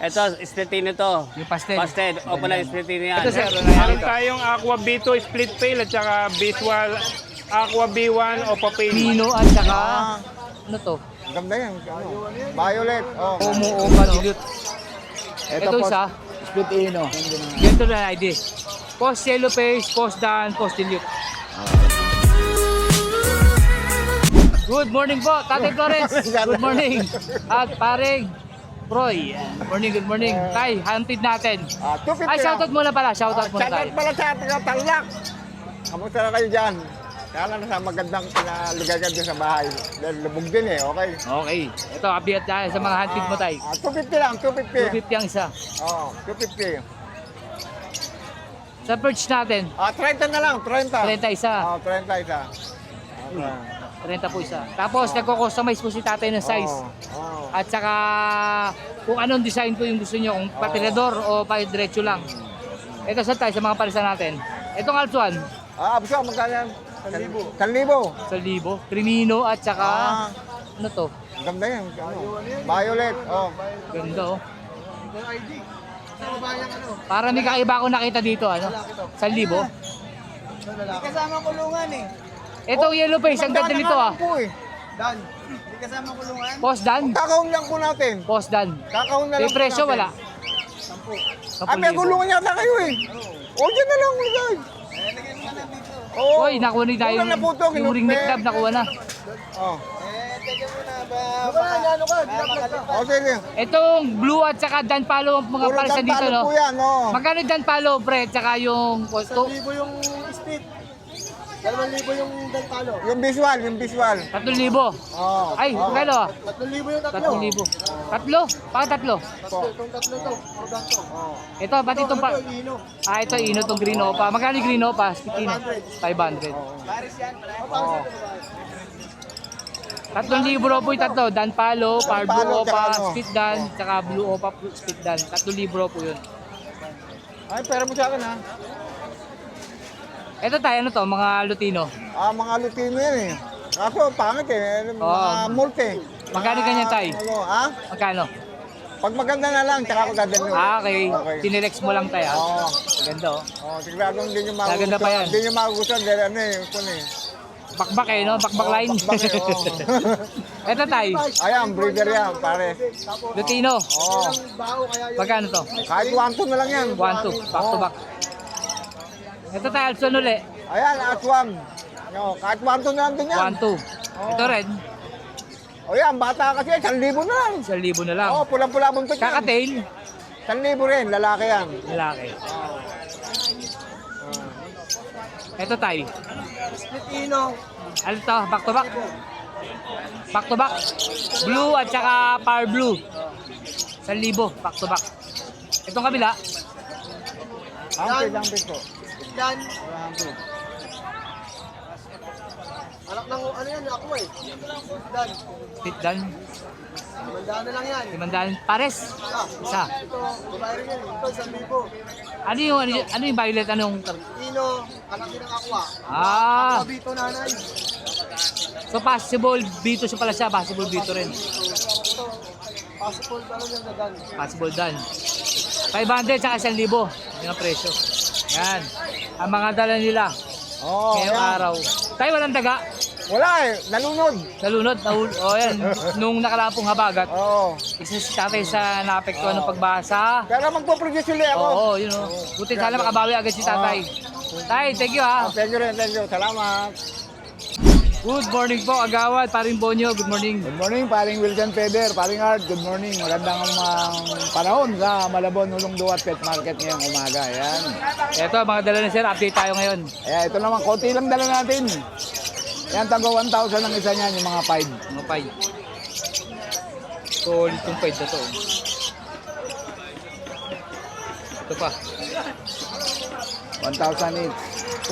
Ito, splitino to. Yung pastel. Pastel. O pala, splitino yan. Ito sir, Meron tayong Aqua B2 split pail at saka visual Aqua B1 o papel. Mino at saka, ano to? Ganda yan. Violet. Oh. Homo Opa Dilute. Ito isa, Split Ino. ganito na ID. Post yellow face, post dan, post dilute. Good morning po, Tatay Flores. Good morning. At paring Roy. Good morning. Tay, hunted natin. 250 Ay, shoutout muna pala. Shoutout muna tayo. Shoutout pala sa ating Tarlac. Kamusta na kayo dyan? Kaya lang nasa magandang lugar ka dyan sa bahay. Dahil lubog din eh, okay? Okay. Ito, update tayo sa mga hunted mo tayo. 250 lang, 250. 250 ang isa. Oo, 250. Sa perch natin, 30 na lang, 30. 30 isa. 30 isa. Okay. 30 po isa. Tapos, nagko-customize po si tatay ng size. Oo. At saka, kung anong design po yung gusto nyo, kung patirador o pa-diretso lang. Ito sa tayo, sa mga parisan natin. Itong Alpsuan, Abso, magkano yan? 1,000. 1,000. sa libo. Crimino at saka, ano to? Ganda yan. Violet. Oh. Ganda oh. Para may kakaiba ako nakita dito, ano? Sa libo. Kasama kulungan eh. Ito yellow face, ang ganda nito ah. Dan, hindi kasama kulungan. Post dan. Kakaon lang po natin. Post dan. Kakaon na lang May presyo po natin. wala. 10. May gulungan yata kayo eh. O, dyan na lang, guys. Oo. Uy, nakuha ni tayo Wala na po to, yung ring neck club, nakuha na. Oh. Teka muna ba? Baka sige. Itong blue at saka dan palo ang mga Puro parisan dito, tantalo no? po yan, oh. Magkano dan palo, pre? At saka yung... 1,000 yung speed. 2,000 yung dantalo. Yung visual. 3,000. Oh. Ay, magkano ah? 3,000 yung tatlo. 3,000. Tatlo? Bakit tatlo? Itong tatlo to. Puro ganto. Ito, pati itong pa... Ito, ino. Ah, ito, ino itong green opa. Magkano yung green opa? Speaking. 500. Paris yan. Oh. 3,000 bro po yung tatlo. Dan palo, par blue Palo, opa, tsaka ano? speed dan, tsaka blue opa, speed dan. 3,000 bro po yun. Ay, pera mo sa akin, ha? Ito tayo, ano to? Mga Lutino. Mga Lutino yan, eh. Kaso, pangit, eh. Mga multi. Magkano ganyan, tay? Ano, ha? Magkano? Pag maganda na lang, tsaka ako dadalhin. Ah, okay. Okay. Tinilex mo lang tayo. ah. Oo. Ganda oh. Oh, sigurado hindi nyo magugustuhan. Maganda pa yan. Hindi nyo magugustuhan dahil ano eh, ito na eh. Bakbak eh, no? Bakbak line. bakbak eh, oo. Ito tayo. Ayan, breeder yan, pare. Lutino. Oo. Magkano to? Kahit 1-2 na lang yan. 1-2. Back to back. Ito tayo, Alson uli. Ayan, aswang. No, kahit 1-2 na lang din yan. 1-2. Ito red. O yan, bata kasi, 1,000 na lang. 1,000 na lang. Oo, pulang-pula buntot yan. Kakatail. 1,000 rin, lalaki yan. Lalaki. Ito tayo. Split ino. Ano to? Back to back. Back to back. Blue at saka power blue. 1,000. Back to back. Itong kabila. Hampir po. Dan. Hampir. Anak ng ano yan, ako eh. Dan. Fit dan. Mandaan na lang yan. 500. Pares. Isa. Ito, babae rin yan. Ito, 1,000. Ano yung violet? Anong... Ino, anak din ng aqua. Ah. Aqua Bito nanay. So possible B2 siya pala siya. Possible B2 rin. Ito, possible pa rin yan na dan. Possible dan. 500 tsaka 1,000. Yan ang presyo. Yan. Ang mga dala nila. Oo, Ngayong yan. araw. Tayo walang daga. Wala eh, nalunod. Nalunod. Oh, yan. Nung nakalapong habagat. Oo. Isa si tatay sa naapektuhan ng pagbasa. Pero magpo-produce ulit ako. Oo, yun o. Buti sana makabawi agad si tatay. Tay, thank you ha. Thank you rin, thank you. Salamat. Good morning po, Agawad, paring Bonyo. Good morning. Good morning, paring Wilson Feder, paring Art, good morning. Magandang panahon sa Malabon, Hulong Duat Pet Market ngayong umaga. Ayan. Ito, mga dala na sir, update tayo ngayon. Ayan, ito naman, konti lang dala natin. Ayan, tago 1,000 ang isa niyan, yung mga 5. Mga pay. Solid yung pay na to. Ito pa. 1,000 each.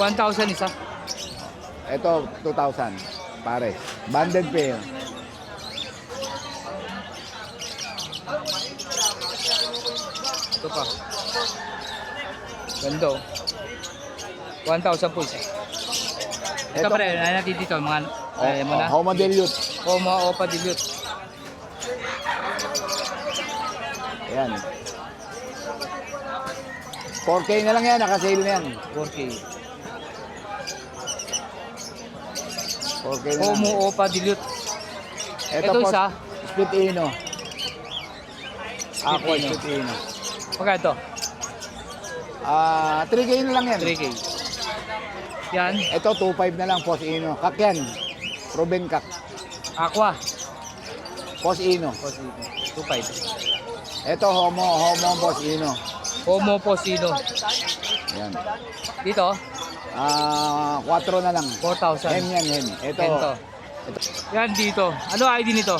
1,000 isa. Ito, 2,000. Pare. Banded pair. Ito pa. Ganda oh. 1,000 po isa. Ito pa rin, ano natin dito, mga, mo na. Homa Dilute. Homo Opa Dilute. Ayan. 4K na lang yan, nakasale na yan. 4K. 4K na lang. Homo Opa Dilute. Ito Ito po, isa. Split Ino. Aqua Ino. Split Ino. Magkano to? 3K na lang yan. 3K. Yan. Ito, 2.5 na lang, Post Ino. Kak yan. Ruben Kak. Aqua. Post Ino. 2.5. Ito, Homo Post Ino. Homo Posino. Yan. Dito, 4 na lang. 4,000. Hen yan, hen. Ito, Ito. Yan dito. Ano ID nito?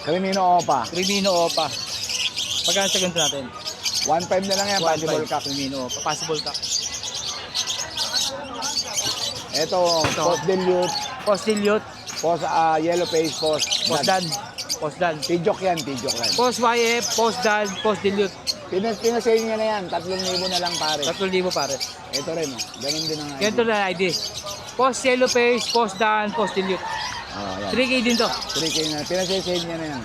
Crimino Opa. Crimino Opa. Magkano sa ganito natin? 1.5 na lang yan, possible Kak. Crimino Opa. Possible Kak. Ito, Post Dilute. Post Dilute. Post Yellow Face, Post Post Dan. Post Dan. Pidjok yan, Pidjok yan. Post YF. Post Dan. Post Dilute. Pinasale niya na yan, 3,000 na lang pare. 3,000 pare. Ito rin, oh. Ganun din ang Ganito na ID. Post Yellow Face. Post Dan. Post Dilute. Yan. 3K din to. 3K na. Pinasale niya na yan.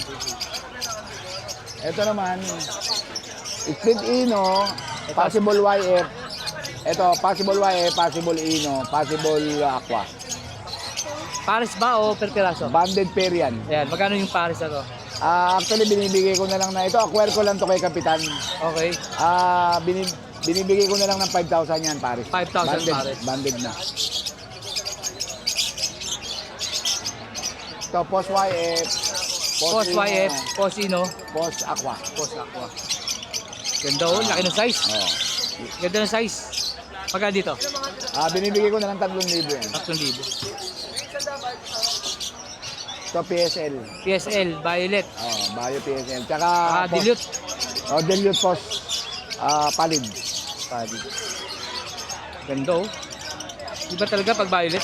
Ito naman, Split Ino, possible YF. Ito, possible YF, possible Ino, possible Aqua. Pares ba o per piraso? Banded pair yan. Ayan. Magkano yung pares na to? Actually, binibigay ko na lang na ito. Acquire ko lang to kay Kapitan. Okay. Binibigay ko na lang ng 5,000 yan, pares. 5,000 banded, pares. Banded na. Ito, Post YF. Post Ino, YF. Post Ino. Post Aqua. Post Aqua. Ganda oh. Laki ng size. Oh. Ganda ng size. Magkano dito? Binibigay ko na lang 3,000 yan. 3,000. Ito, PSL. PSL. Violet. Bio PSL. Tsaka, Dilute. Dilute Post. Palid. Padi. Ganda oh. Iba talaga pag violet.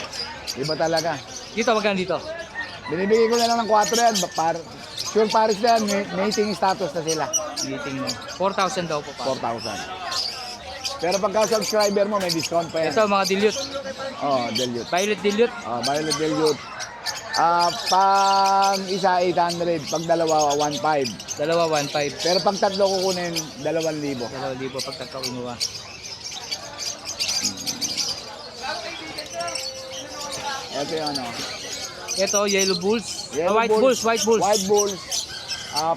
Iba talaga. Dito, magkano dito? Binibigay ko na lang ng 4 yan. Sure pares na yan. Mating status na sila. Meeting mo. 4,000 daw po pa. 4,000. Pero pagka subscriber mo, may discount pa yan. Ito mga dilute. Dilute. Violet dilute. Violet Dilute. Pag isa, 800. Pag dalawa, 1,500. Dalawa 1,500. Pero pag tatlo kukunin, 2,000. 2,000 pag tagkakinuha. Ito yung ano. Ito, Yellow Bulls. Yellow White Bulls. White Bulls. White Bulls.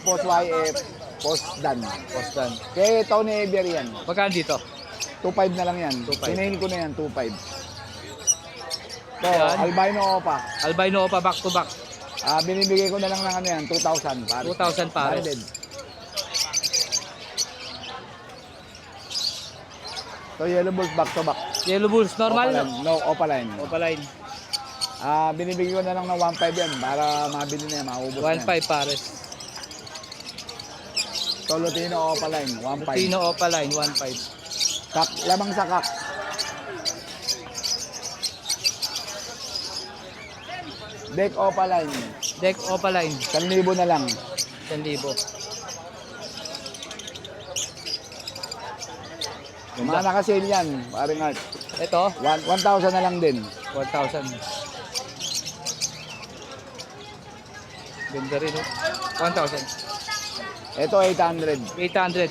Post YF. Post Dan. Post Dan. Kaya Tony Eber yan. Magkano dito? 2,500 na lang yan. 2,500. Pinahin ko na yan, 2,500. So, Yan. Albino Opa. Albino Opa back to back. Binibigay ko na lang ng ano yan, 2,000 pares. 2,000 pares. Banded. So, Yellow Bulls back to back. Yellow Bulls. Normal. Opaline. No, Opaline. Opaline. Binibigay ko na lang ng 1,500 yan para mabili na yan, maubos na yan. 1,500 pares. Tolotino Opaline, 1,500. Tino Opaline. 1,500. Kak, lamang sa kak. Deck Opaline, Deck Opaline. 1,000 na lang. 1,000. Yung mga nakasale yan, paring art. Ito, 1,000 na lang din. 1,000. Ganda rin, oh. 1,000. Ito 800. 800.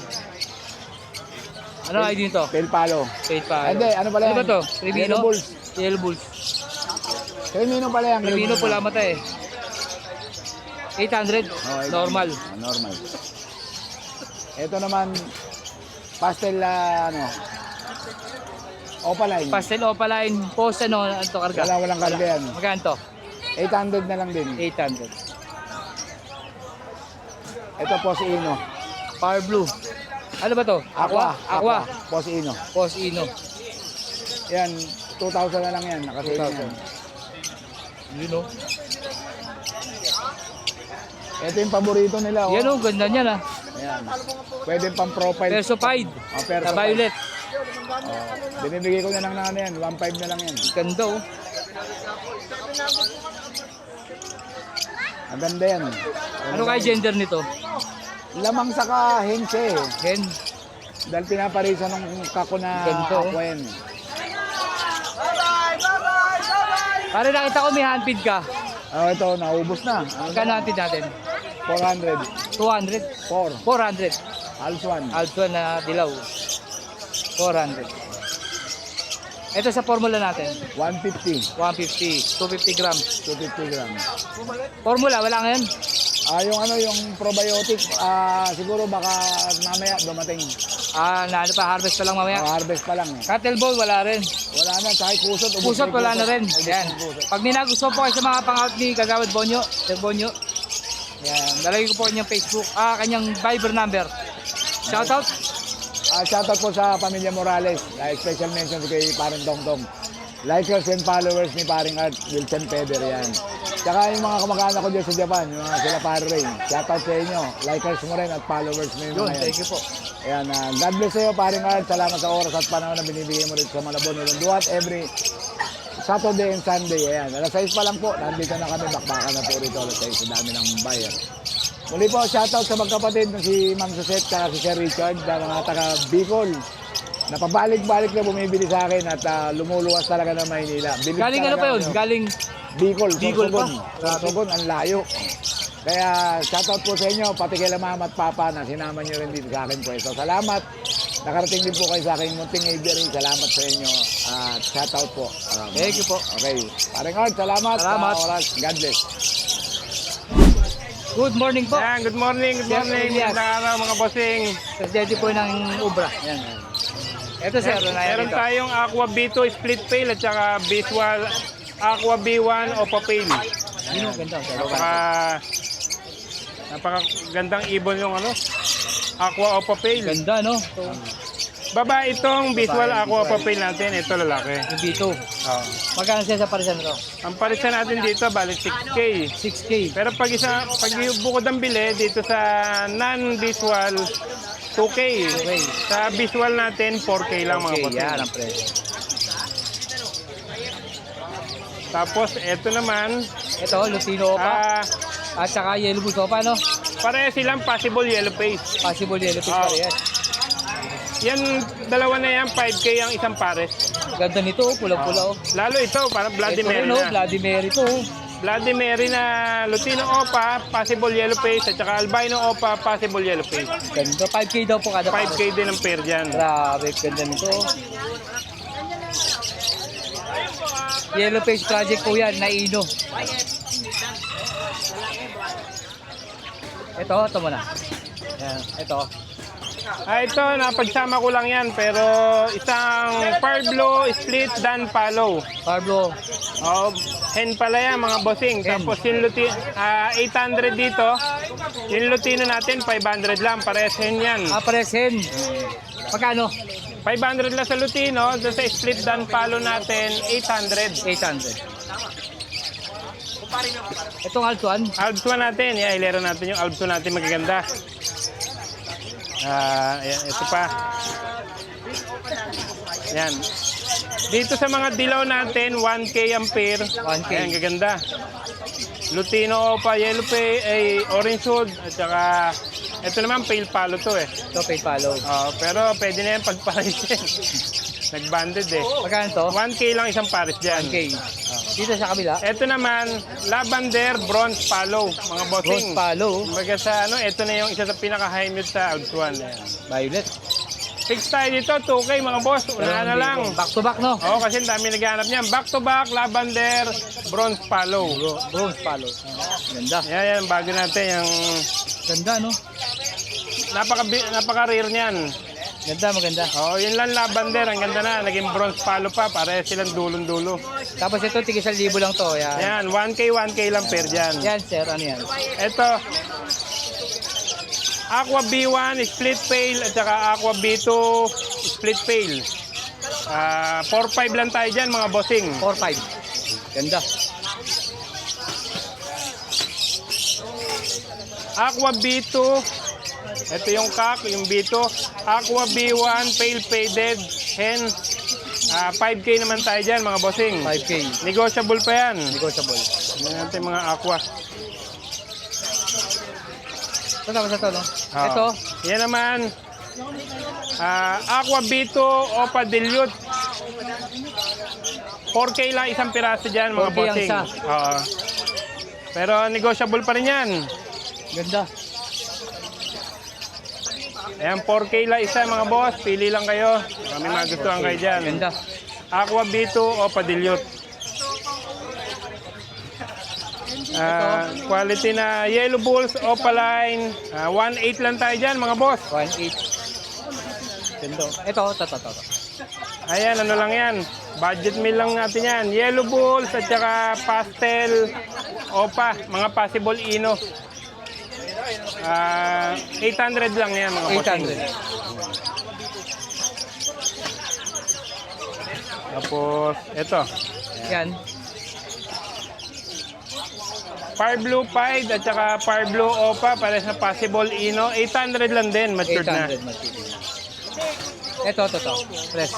Ano ID nito? Pel Palo. Paid pa. Hindi, ano pala Ano yan? ba to? Crimino? Yellow Bulls. Yellow Bulls. Crimino pala yan. Crimino pula mata eh. 800. Oh, 800. Normal. Normal. Ito naman, pastel ano, Opaline. Pastel Opaline. Post ano to karga? Walang karga yan. Magkano to? 800 na lang din. 800. Ito Post Ino. Power Blue. Ano ba to? Aqua. Post Ino. Post Ino. Yan, 2,000 na lang yan. Nakasale 2,000. yan. Yun oh. Ito yung paborito nila. Oh. Yan oh, ganda niyan ah. Ayan. Pwede pang profile. Persofied. Perso Na violet. Binibigay ko na lang na ano yan. 1,500 na lang yan. Ganda oh. Ang ganda yan. Ano kaya gender nito? Lamang saka hense. Hen. Dahil pinaparisa ng kako na Ganito, oh. aqua yan. Pare nakita ko may handpid ka. Ito, naubos na. Magkano handpid natin? 400. 200. 4. 400. Alswan. Alto na dilaw. 400. Ito sa formula natin. 150. 150. 250 grams. 250 grams. Formula, wala ngayon. Yung probiotic, siguro baka mamaya dumating. Ano pa, harvest pa lang mamaya. Harvest pa lang. Cattle ball, wala rin. Wala na, kahit kusot. ubos Pusot, wala na rin. Ubos Yan. na pusot. Pag minagusto po kayo sa mga pang-out ni Kagawad Bonyo, Sir Bonyo, yan. Dalagay ko po kanyang Facebook, kanyang Viber number. Shoutout. Shoutout po sa Pamilya Morales. Special mention kay Parang Tongtong. Likers and followers ni Paring Art, Wilson Peder yan. Tsaka yung mga kamag-anak ko dyan sa Japan, yung mga sila Pare Rain. Shoutout sa inyo. Likers mo rin at followers mo Yun, yun. thank you po. Ayan, God bless sa'yo, Paring Art. Salamat sa oras at panahon na binibigay mo rin sa Malabon. Duat every Saturday and Sunday. Ayan, alas 6 pa lang po. Nandito na kami, bakbakan na po rito. Alas 6, sa dami ng buyer. Muli po, shoutout sa magkapatid na si Ma'am Sosette at si Sir Richard na mga taga Bicol. Napabalik-balik na bumibili sa akin at lumuluwas talaga ng Maynila. Galing ano pa yun? Galing Bicol, Bicol pa? Sorsogon, ang layo. Kaya shoutout po sa inyo, pati kay Mama at Papa na sinama nyo rin dito sa akin po. So, salamat. Nakarating din po kayo sa aking munting aviary. Salamat sa inyo. At shoutout po. Thank you po. Okay. Paring Art, salamat. Salamat. Sa oras. God bless. Good morning po. Yan, good morning, good Sir morning. Elias. Magandang araw mga bossing. Presidente po ng Ubra. Yan. Ito sir, ano na yan Meron dito? tayong Aqua B2 split pail at saka visual Aqua B1 Opa pail. Yun ang ganda. Sir. Napakagandang ibon yung Aqua Opa pail. Ganda, no? Baba itong visual Aqua Opa pail natin, ito lalaki. Yung B2. Magkano siya sa parisan nito? Ang parisan natin dito balik 6K. 6K. Pero pag bukod ang bili dito sa non-visual 2K. Okay. Sa visual natin 4K lang mga Okay, bossing. yan ang presyo. Tapos ito naman Ito, Lutino pa. At saka Yellow Bull pa, no? pareho silang possible yellow face. Possible yellow fish parehas. Yan, dalawa na yan, 5K ang isang pares. Ganda nito, oh, pulang-pula, oh. Lalo ito, parang Bloody Ito Mary rin, oh, na. Bloody Mary to, oh. Bloody Mary na Lutino Opa, possible yellow face, at saka Albino Opa, possible yellow face. Ganda, 5K daw po kada 5K din ang pair dyan. Grabe, ganda nito, oh. Yellow Face Project po yan, Naino. Ito muna. Yan, ito. Ito, napagsama ko lang yan, pero isang Parblo split dan palo. Pablo, Hen pala yan mga bossing. Hen. Tapos yung 800 dito, yung Lutino natin 500 lang, parehas hen yan. Aparesen. Magkano? 500 lang sa Lutino, doon sa split dan palo natin 800. 800. Itong Altuan, Albs 1 natin, ilero natin yung Albs 1 natin magaganda. Ayan, ito pa. Yan. Dito sa mga dilaw natin, 1K ang pair. 1K. Ayan, gaganda. Lutino Opa, Yellow Pay, Orange Hood, at saka ito naman, pale palo to eh. ito pay follow. Pero pwede na yan pagparisin. Nag-banded eh. Magkano to? 1K lang isang pares dyan. 1K. Dito sa kabila, Ito naman, Lavender Bronze Palo, mga bossing. Rose Palo, Kumbaga sa ito na yung isa sa pinaka-high mute sa Alps 1. Ayan. Violet. Fix tayo dito, 2K mga boss. Unahan na lang. Back to back, no? Oo, kasi ang dami naghahanap niyan. Back to back, Lavender Bronze Palo. Rose Palo. Ganda. Yan, bago natin. Yung Ganda, no? napaka-rare niyan. Ganda, maganda. Yun lang Lavender. Ang ganda na. Naging Bronze Palo pa. Pare silang dulong-dulo. Tapos ito, tigis 1,000 lang to. Yan. Yan, 1K lang per dyan. Yan, sir. Ano yan? Ito, Aqua B1 split pail at saka Aqua B2 split pail. 4-5 lang tayo dyan mga bossing. 4,500. Ganda. Aqua B2, ito yung cock, yung B2. Aqua B1 pale faded hen. 5K naman tayo dyan mga bossing. 5K. Negotiable pa yan. Negotiable. Yan natin mga aqua. Ito tapos ito, no? Ah. Ito, Yan naman. Aqua B2 Opa Dilute. 4K lang isang piraso dyan mga 4K ang bossing. isa. Pero negotiable pa rin yan. ganda. Ayan, 4K lang isa mga boss. Pili lang kayo. Kami magustuhan kayo dyan. Ganda. Aqua B2 o Padilute. Quality na Yellow Bulls, Opaline. 1.8 lang tayo dyan mga boss. 1.8. Ganda. Ito. Ayan, ano lang yan. Budget meal lang natin yan. Yellow Bulls at saka Pastel Opa. Mga possible Ino. 800 lang yan mga bossing. 800. Tapos, ito. Yan. Fire Blue Pied at saka Fire Blue Opa para sa possible Ino. 800 lang din, matured na. 800 matindi. Ito. Press.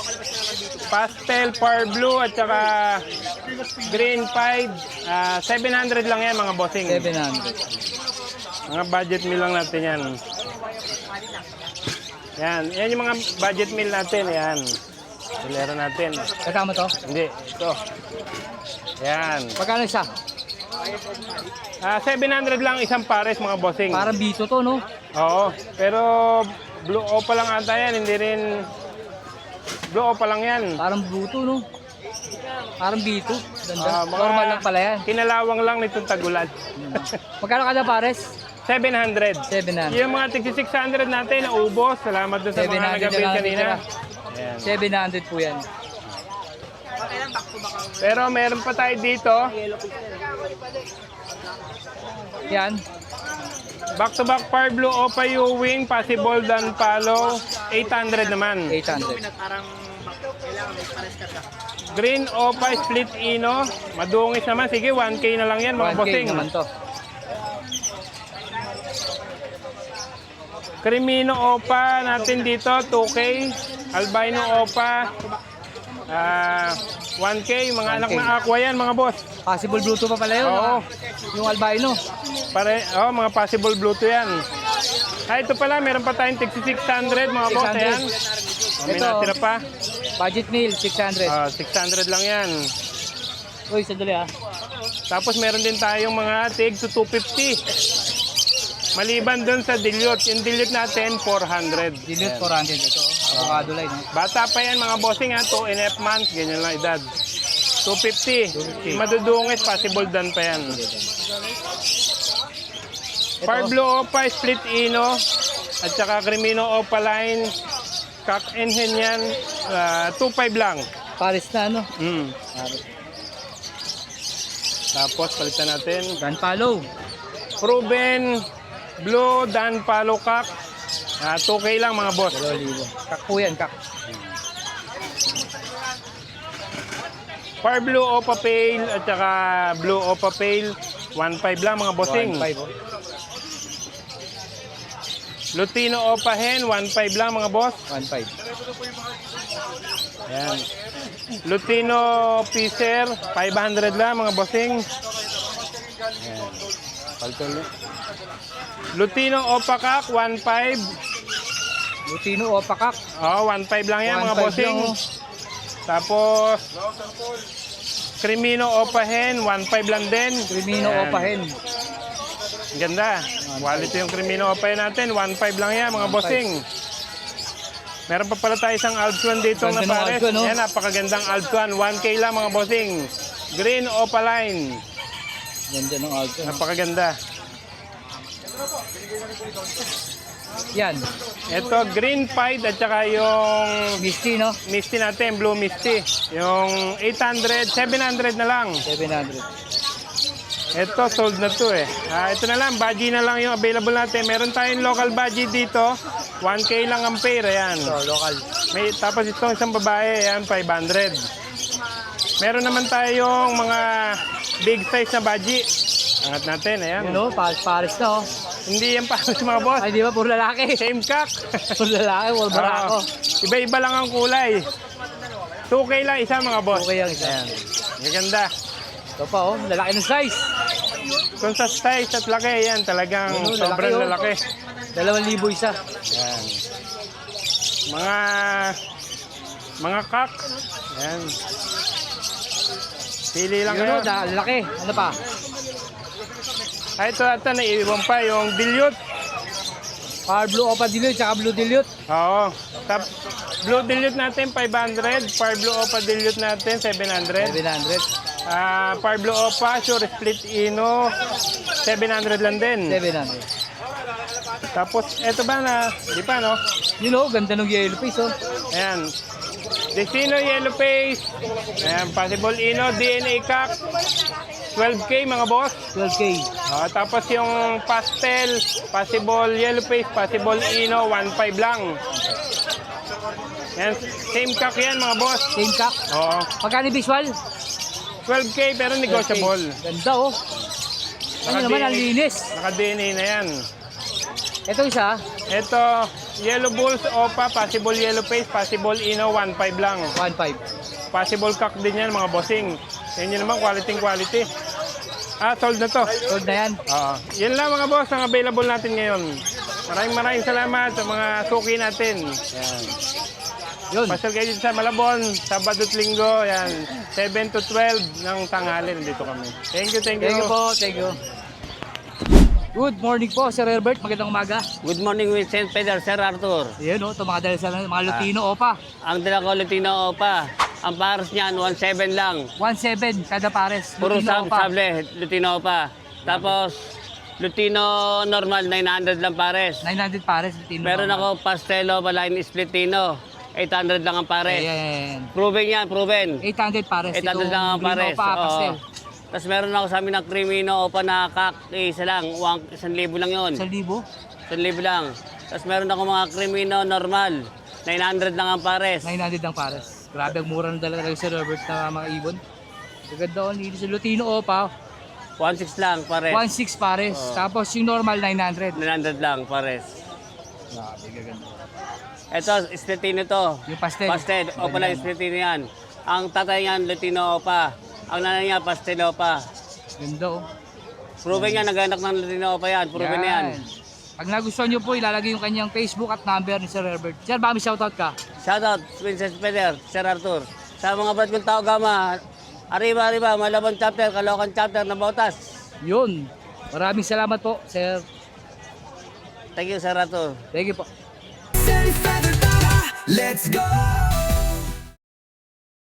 Pastel Fire Blue at saka Green Pied. 700 lang yan mga bossing. 700. Mga budget meal lang natin yan. Yan yung mga budget meal natin. Yan. Hilera natin. Kasama to? Hindi, ito. Yan. Pagkano isa? 700 lang isang pares mga bossing. Parang bito to, no? Oo, pero Blue Opa lang ata yan, hindi rin Blue Opa lang yan. Parang bluto, no? Parang bito. Ganda. Mga Normal lang pala yan. Kinalawang lang nitong tagulan. Magkano kada pares? 700. 700. Yung mga tig 600 natin, naubos. Salamat doon sa mga 700 nag-avail lang kanina. natitira. Ayan. 700 po yan. Pero meron pa tayo dito. Yan. Back to back Fire Blue Opa U-Wing, possible dan palo, 800 naman. 800. Green Opa Split Ino, madungis naman. Sige, 1K na lang yan mga 1K bossing. naman to. Crimino Opa natin dito, 2K. Albino Opa, 1K. Mga anak 1K. ng aqua yan mga boss. Possible bluto pa pala yun. Oo. Yung albino. Mga possible Bluetooth yan. Ito pala, meron pa tayong tig 600 mga boss. 600. Ayan. May Ito. natira pa. Budget meal, 600. 600 lang yan. Uy, sandali ah. Tapos meron din tayong mga tig to 250. Maliban dun sa dilute. Yung dilute natin, 400. Dilute Ayan. 400 ito. Avocado line. No? Bata pa yan mga bossing ha, 2.5 months, ganyan lang edad. 250. Madudungis, possible done pa yan. Fire Blue Opa, Split Ino, at saka Crimino Opa line, Cock and Hen yan, 2.5 lang. Paris na ano. Tapos palitan natin. Dan Palo. Proven Blue Dan Palo Cock, 2K lang mga boss. 2,000. Kak po yan, kak. Fire Blue Opa Pale at saka Blue Opa Pale, 1.5 lang mga bossing. 1,500. Oh. Lutino Opa Hen, 1.5 lang mga boss. 1,500. Ayan. Lutino Piser, 500 lang mga bossing. Ayan. Paltol. Lutino Opa Cock, 1.5. Lutino Opa Kak. 1.5 lang yan mga 1,500 bossing. lang, oh. Tapos Crimino Opa Hen, 1.5 lang din. Crimino Ayan. Opa Hen. Ang ganda. Quality yung Crimino Opa Hen natin, 1.5 lang yan mga 1.5. bossing. Meron pa pala tayo isang Alpsuan dito na Ganda ng pares. Alpsuan, no? Yan, napakagandang Alpsuan. 1K lang mga bossing. Green Opa line. Ganda ng alto. Napakaganda. Yan. Ito, Green Pied at saka yung Misty, no? Misty natin, Blue Misty. Yung 800, 700 na lang. 700. Ito, sold na to eh. Ito na lang, budgie na lang yung available natin. Meron tayong local budgie dito. 1K lang ang pair, ayan. So, local. Tapos itong isang babae, ayan, 500. Meron naman tayong mga big size na budgie. Angat natin, ayan. Yun, no? Paris na, oh. Hindi yan para sa mga boss. Ay, di ba? Puro lalaki. Same cock. Puro lalaki, puro barako. Iba-iba lang ang kulay. 2K lang isa mga boss. Okay ang isa. Ayan. Maganda. Ito pa, oh. Lalaki ng size. Kung sa size at laki, yan talagang Ano, sobrang lalaki, lalaki. 2,000 isa. Yan. Mga cock. Yan. Pili lang Yun, kayo. no? Lalaki. Ano pa? Ito naiiwan pa yung dilute. Power Blue Opa Dilute, tsaka Blue Dilute. Oo. Blue Dilute natin 500, Power Blue Opa Dilute natin 700. 700. Power Blue Opa, Sure Split Ino, 700 lang din. 700. Tapos, eto ba na, di pa no? Yun o, ganda ng yellow face oh. Ayan. Destino Yellow Face. Ayan, Possible Ino, DNA Cock. 12K mga boss. 12K. Tapos yung Pastel, Possible Yellow Face, Possible Ino, 1.5 lang. Ayan, same cock yan mga boss. Same cock. Oo. Magkano visual? 12K pero negotiable. Ganda oh. Ano naman, ang linis. Naka-DNA na yan. Ito isa, Ito, Yellow Bulls, Opa, Possible Yellow Face, Possible Ino, 1.5 lang. 1.5. Possible cock din yan mga bossing. Yan yun naman, quality. Sold na to. Sold na yan. Yan lang mga boss, ang available natin ngayon. Maraming salamat sa mga suki natin. Yan. Yun. Pasal kayo dito sa Malabon, Sabado at Linggo, yan, 7 to 12 ng tanghali, nandito kami. Thank you. Thank you po, thank you. Good morning po, Sir Herbert. Magandang umaga. Good morning, Vincent Pedro, Sir Arthur. Ayan o, ito mga dala sa mga Lutino Opa. Ang dala ko Lutino Opa. Ang pares niyan, 1.7 lang. 1.7 kada pares. Puro Lutino Opa. sable, Lutino Opa. Tapos, Lutino normal, 900 lang pares. 900 pares. Lutino Meron Opa. ako Pastelo, Line Splitino. 800 lang ang pares. Ayan. Proven yan, proven. 800 pares. 800 lang ang Green pares. Opa, pastel. Tapos meron ako sa amin ng Crimino Opa na kak, isa lang, 1,000 lang yun. 1,000. 1,000 lang. Tapos meron ako mga Crimino normal, 900 lang ang pares. 900 ang pares. Grabe, ang mura ng dala talaga Sir Herbert na mga ibon. Maganda o, linis. Lutino Opa, 1,600 lang pares. 1.6 pares. Tapos yung normal, 900. 900 lang pares. Grabe, gaganda. Ito, Splitino to. Yung pastel. Pastel, Opa lang Splitino yan. Ang tatay niyan, Lutino Opa. Ang nanay niya, Pastel Opa. Ganda o. Proven yan, naganak ng Lutino Opa yan. Proven na yan. Pag nagustuhan nyo po, ilalagay yung kanyang Facebook at number ni Sir Herbert. Sir, baka may shoutout ka? Shoutout, Princess Peter, Sir Arthur. Sa mga brad kong tao gama, arriba, Malabon chapter, Caloocan chapter na Bautas. Yun. Maraming salamat po, Sir. Thank you, Sir Arthur. Thank you po. Let's go!